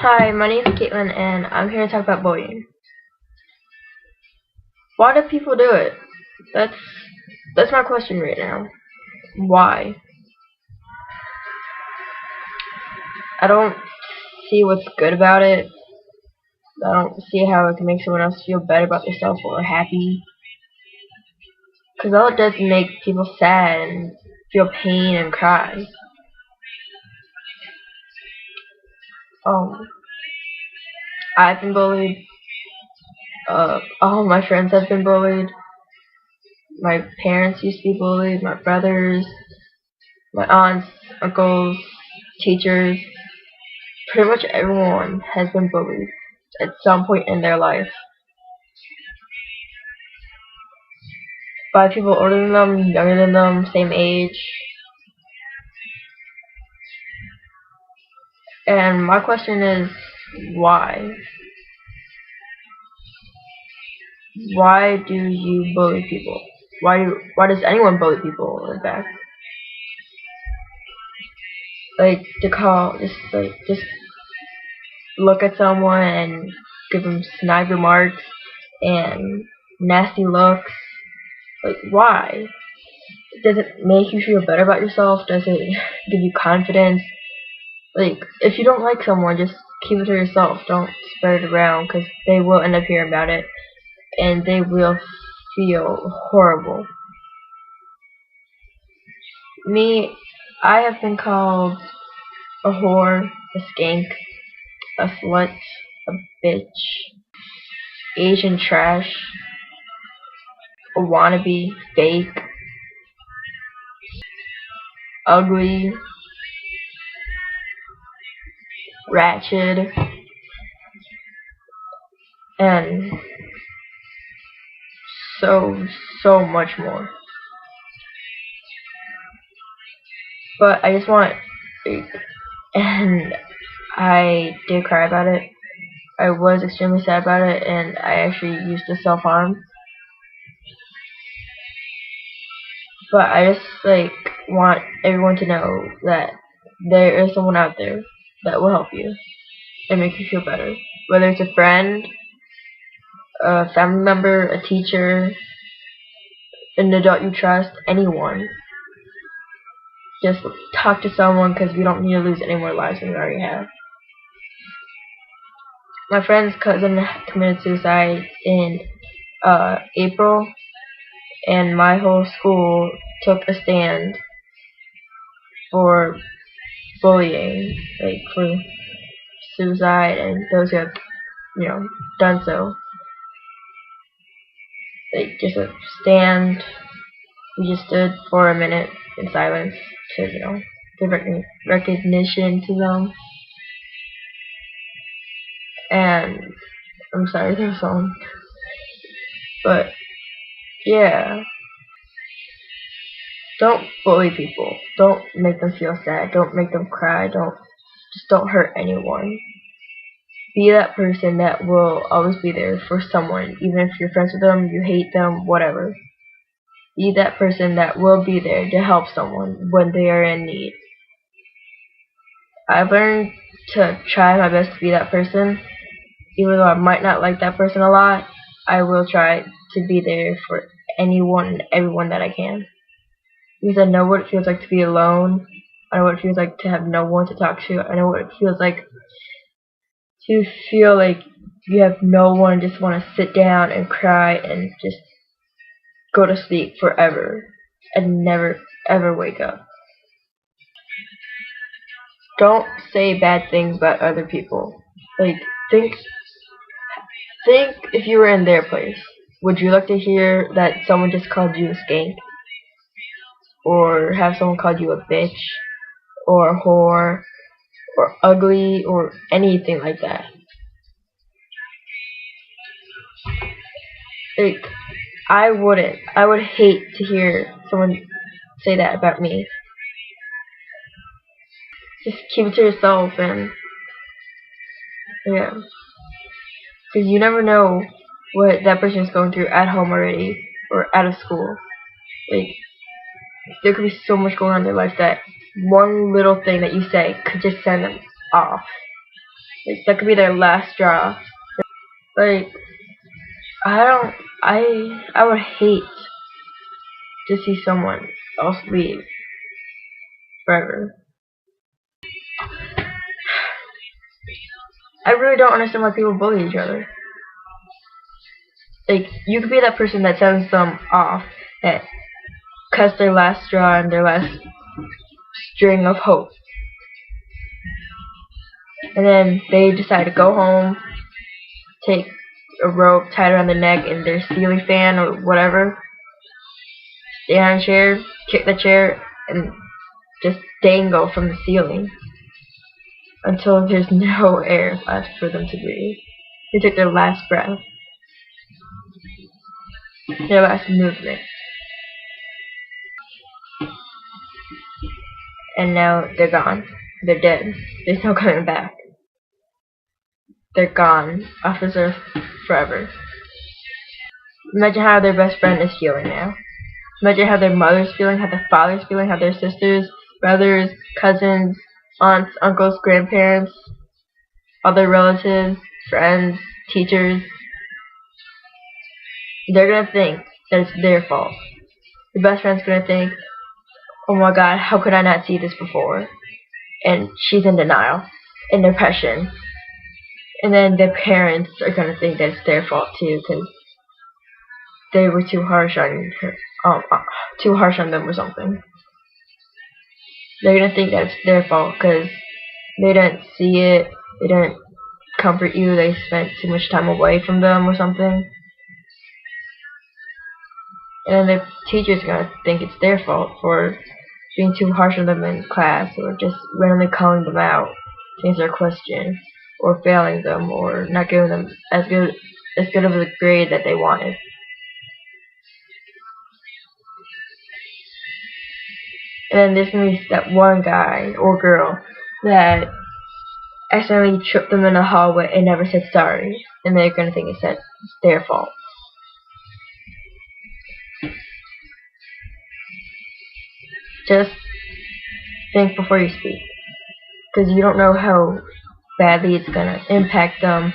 Hi, my name is Caitlin, and I'm here to talk about bullying. Why do people do it? That's that's my question right now. Why? I don't see what's good about it. I don't see how it can make someone else feel better about themselves or happy. Because all it does is make people sad and feel pain and cry. Um, I've been bullied. All my friends have been bullied. My parents used to be bullied. My brothers, my aunts, uncles, teachers. Pretty much everyone has been bullied at some point in their life by people older than them, younger than them, same age. And my question is, why? Why do you bully people? Why does anyone bully people? In fact, like to call just look at someone and give them snide remarks and nasty looks. Like why? Does it make you feel better about yourself? Does it give you confidence? Like, if you don't like someone, just keep it to yourself. Don't spread it around, because they will end up hearing about it, and they will feel horrible. Me, I have been called a whore, a skank, a slut, a bitch, Asian trash, a wannabe, fake, ugly, ratchet, and so much more. But I just want, like, and I did cry about it. I was extremely sad about it, and I actually used to self-harm. But I just want everyone to know that there is someone out there that will help you and make you feel better. Whether it's a friend, a family member, a teacher, an adult you trust, anyone. Just talk to someone, because we don't need to lose any more lives than we already have. My friend's cousin committed suicide in April, and my whole school took a stand for bullying, like for suicide and those who have, done so. Like just a stand. We just stood for a minute in silence to, give recognition to them. And I'm sorry their song, but yeah. Don't bully people. Don't make them feel sad. Don't make them cry. Don't hurt anyone. Be that person that will always be there for someone, even if you're friends with them, you hate them, whatever. Be that person that will be there to help someone when they are in need. I've learned to try my best to be that person. Even though I might not like that person a lot, I will try to be there for anyone and everyone that I can. Because I know what it feels like to be alone. I know what it feels like to have no one to talk to. I know what it feels like to feel like you have no one, just want to sit down and cry and just go to sleep forever and never ever wake up. Don't say bad things about other people. Like think if you were in their place. Would you like to hear that someone just called you a skank? Or have someone called you a bitch? Or a whore? Or ugly? Or anything like that? Like, I wouldn't. I would hate to hear someone say that about me. Just keep it to yourself, and yeah. Because you never know what that person is going through at home already or out of school. Like, there could be so much going on in their life that one little thing that you say could just send them off. Like, that could be their last straw. Like, I would hate to see someone else leave forever. I really don't understand why people bully each other. Like, you could be that person that sends them off, that cuts their last straw and their last string of hope. And then they decide to go home, take a rope, tie it around their neck and their ceiling fan or whatever, stay on a chair, kick the chair, and just dangle from the ceiling until there's no air left for them to breathe. They took their last breath, their last movement. And now they're gone. They're dead. There's no coming back. They're gone off this earth forever. Imagine how their best friend is feeling now. Imagine how their mother's feeling, how their father's feeling, how their sisters, brothers, cousins, aunts, uncles, grandparents, other relatives, friends, teachers. They're gonna think that it's their fault. Your best friend's gonna think, oh my god, how could I not see this before? And she's in denial, in depression. And then their parents are gonna think that it's their fault too, because they were too harsh on her, too harsh on them or something. They're gonna think that it's their fault because they didn't see it, they didn't comfort you, they spent too much time away from them or something. And then the teacher's gonna think it's their fault for being too harsh on them in class, or just randomly calling them out to answer a question, or failing them, or not giving them as good of a grade that they wanted. And then there's gonna be that one guy or girl that accidentally tripped them in the hallway and never said sorry, and they're gonna think it's their fault. Just think before you speak, because you don't know how badly it's gonna impact them,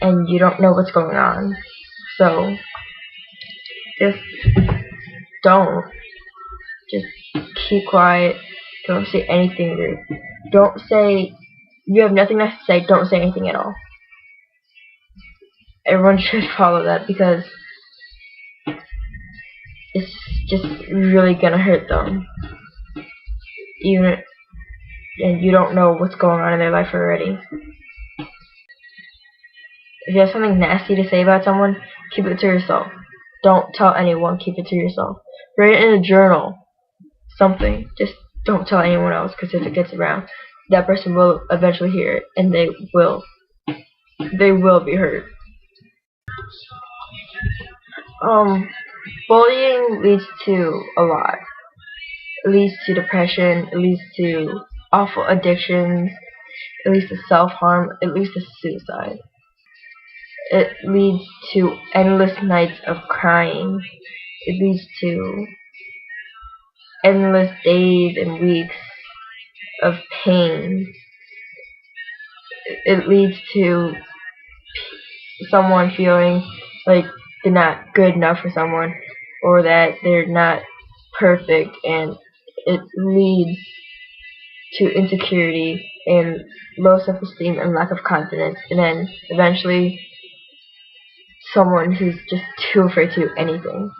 and you don't know what's going on. So just don't. Just keep quiet. Don't say anything rude. Don't say, you have nothing nice to say, don't say anything at all. Everyone should follow that, because it's just really gonna hurt them. And you don't know what's going on in their life already. If you have something nasty to say about someone, keep it to yourself. Don't tell anyone, keep it to yourself. Write it in a journal. Something. Just don't tell anyone else, because if it gets around, that person will eventually hear it, and they will be hurt. Bullying leads to a lot. It leads to depression, it leads to awful addictions, it leads to self-harm, it leads to suicide. It leads to endless nights of crying. It leads to endless days and weeks of pain. It leads to someone feeling like they're not good enough for someone, or that they're not perfect, and it leads to insecurity and low self-esteem and lack of confidence, and then eventually someone who's just too afraid to do anything.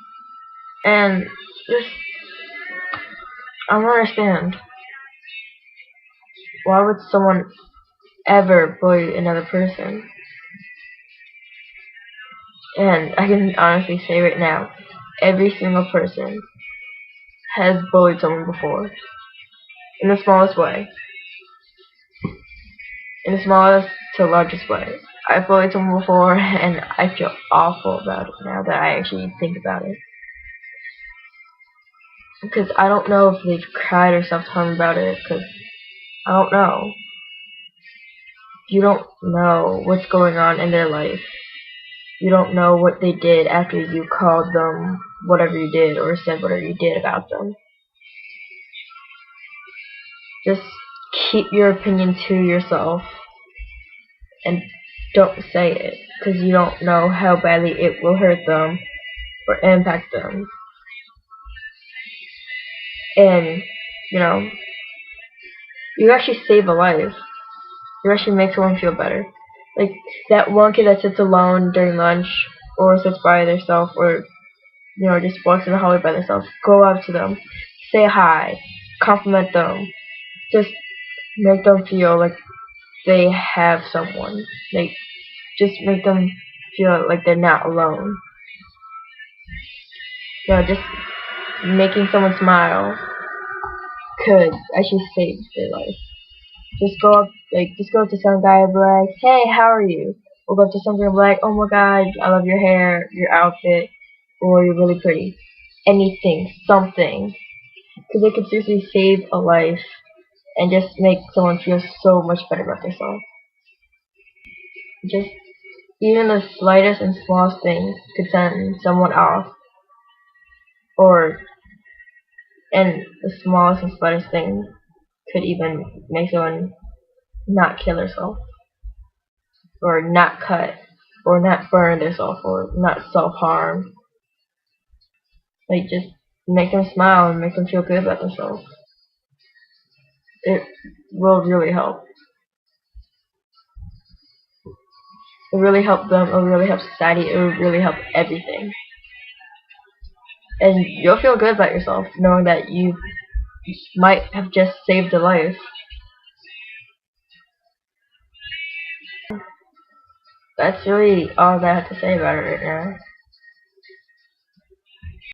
And just, I don't understand, why would someone ever bully another person? And I can honestly say right now, every single person has bullied someone before, in the smallest way, in the smallest to largest way. I've bullied someone before, and I feel awful about it now that I actually think about it. Because I don't know if they've cried or self-harm about it, because I don't know. You don't know what's going on in their life. You don't know what they did after you called them whatever you did, or said whatever you did about them. Just keep your opinion to yourself and don't say it, because you don't know how badly it will hurt them or impact them. And, you know, you actually save a life. You actually make someone feel better. Like that one kid that sits alone during lunch or sits by themselves or, you know, just walks in the hallway by themselves. Go up to them. Say hi. Compliment them. Just make them feel like they have someone. Like, just make them feel like they're not alone. You know, just making someone smile could actually save their life. Just go up to some guy and be like, hey, how are you? Or go up to some girl and be like, oh my god, I love your hair, your outfit, or you're really pretty. Anything, something. Because it could seriously save a life and just make someone feel so much better about themselves. Just even the slightest and smallest thing could send someone off. Or, and the smallest and slightest thing could even make someone not kill herself. Or not cut. Or not burn themselves. Or not self-harm. Like, just make them smile and make them feel good about themselves. It will really help. It will really help them. It will really help society. It will really help everything. And you'll feel good about yourself knowing that you might have just saved a life. That's really all that I have to say about it right now.